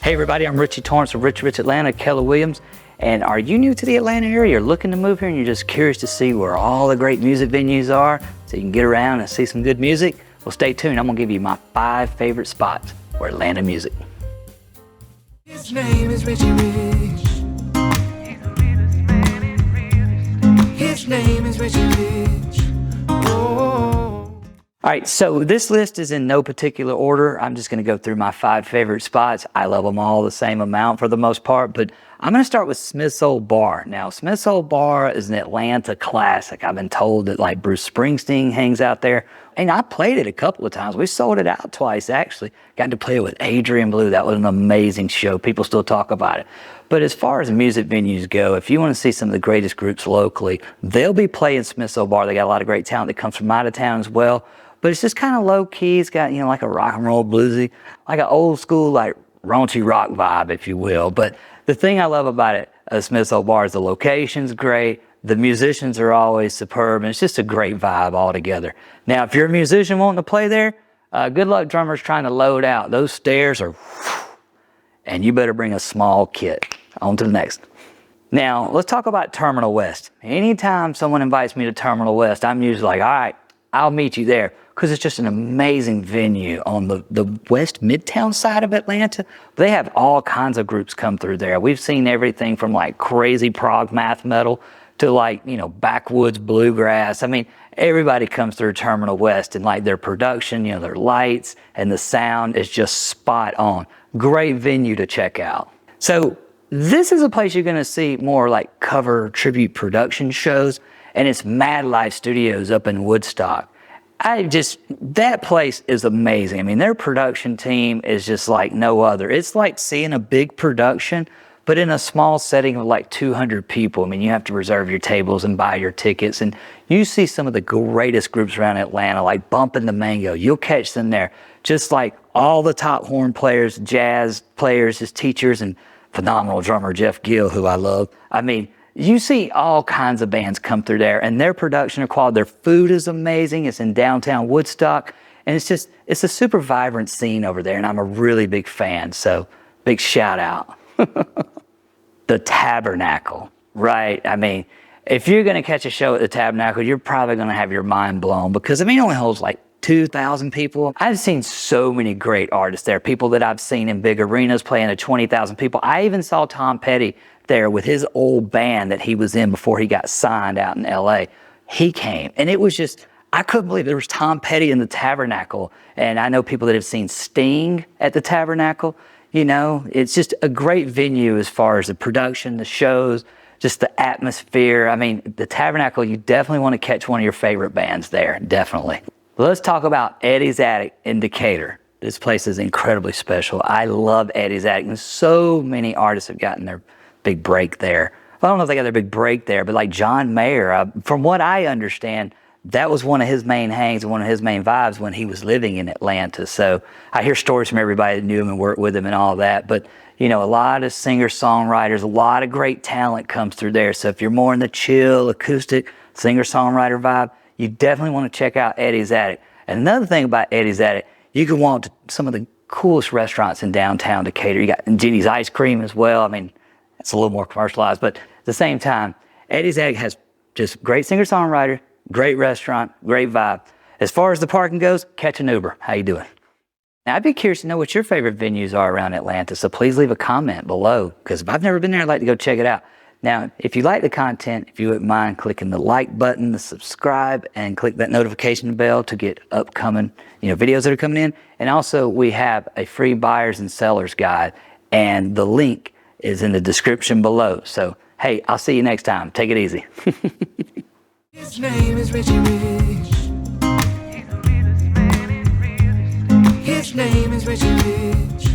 Hey everybody, I'm Richie Torrance of Rich Atlanta, Keller Williams. And are you new to the Atlanta area? You're looking to move here and you're just curious to see where all the great music venues are so you can get around and see some good music? Well, stay tuned. I'm gonna give you my 5 favorite spots for Atlanta music. His name is Richie Rich. His name is Richie Rich. All right, so this list is in no particular order. I'm just gonna go through my 5 favorite spots. I love them all the same amount for the most part, but I'm gonna start with Smith's Old Bar. Now, Smith's Old Bar is an Atlanta classic. I've been told that like Bruce Springsteen hangs out there, and I played it a couple of times. We sold it out twice, actually. Got to play it with Adrian Blue. That was an amazing show. People still talk about it. But as far as music venues go, if you want to see some of the greatest groups locally, they'll be playing Smith's Old Bar. They got a lot of great talent that comes from out of town as well. But it's just kind of low key. It's got, like a rock and roll bluesy, like an old school, like raunchy rock vibe, if you will. But the thing I love about it, Smith's Old Bar, is the location's great. The musicians are always superb, and it's just a great vibe altogether. Now, if you're a musician wanting to play there, good luck drummers trying to load out. Those stairs are, and you better bring a small kit. On to the next. Now, let's talk about Terminal West. Anytime someone invites me to Terminal West, I'm usually like, all right, I'll meet you there, because it's just an amazing venue on the West Midtown side of Atlanta. They have all kinds of groups come through there. We've seen everything from like crazy prog math metal to like, backwoods bluegrass. I mean, everybody comes through Terminal West, and like their production, their lights and the sound is just spot on. Great venue to check out. So this is a place you're gonna see more like cover tribute production shows, and it's Mad Life Studios up in Woodstock. That place is amazing. I mean, their production team is just like no other. It's like seeing a big production, but in a small setting of like 200 people. I mean, you have to reserve your tables and buy your tickets, and you see some of the greatest groups around Atlanta, like Bumpin' the Mango. You'll catch them there. Just like all the top horn players, jazz players, his teachers, and phenomenal drummer Jeff Gill, who I love. I mean, you see all kinds of bands come through there, and their production quality, their food is amazing. It's in downtown Woodstock, and it's a super vibrant scene over there, and I'm a really big fan, so big shout out. The Tabernacle, right? I mean, if you're gonna catch a show at the Tabernacle, you're probably gonna have your mind blown, because it only holds like 2,000 people. I've seen so many great artists there, people that I've seen in big arenas playing to 20,000 people. I even saw Tom Petty there with his old band that he was in before he got signed out in LA. He came, and it was just, I couldn't believe there was Tom Petty in the Tabernacle. And I know people that have seen Sting at the Tabernacle. It's just a great venue as far as the production, the shows, just the atmosphere. I mean, the Tabernacle, you definitely want to catch one of your favorite bands there, definitely. Let's talk about Eddie's Attic in Decatur. This place is incredibly special. I love Eddie's Attic, and so many artists have gotten their big break there. Well, I don't know if they got their big break there, but like John Mayer, from what I understand, that was one of his main hangs and one of his main vibes when he was living in Atlanta. So I hear stories from everybody that knew him and worked with him and all that. But, a lot of singer-songwriters, a lot of great talent comes through there. So if you're more in the chill, acoustic, singer-songwriter vibe, you definitely want to check out Eddie's Attic. And another thing about Eddie's Attic, you can walk to some of the coolest restaurants in downtown Decatur. You got Jenny's Ice Cream as well. I mean, it's a little more commercialized, but at the same time, Eddie's Attic has just great singer-songwriter, great restaurant, great vibe. As far as the parking goes, catch an Uber. How you doing? Now, I'd be curious to know what your favorite venues are around Atlanta, so please leave a comment below, because if I've never been there, I'd like to go check it out. Now, if you like the content, if you wouldn't mind clicking the like button, the subscribe, and click that notification bell to get upcoming, videos that are coming in. And also, we have a free buyers and sellers guide, and the link is in the description below. So, hey, I'll see you next time. Take it easy. His name is Richie Rich. His name is Richie Rich.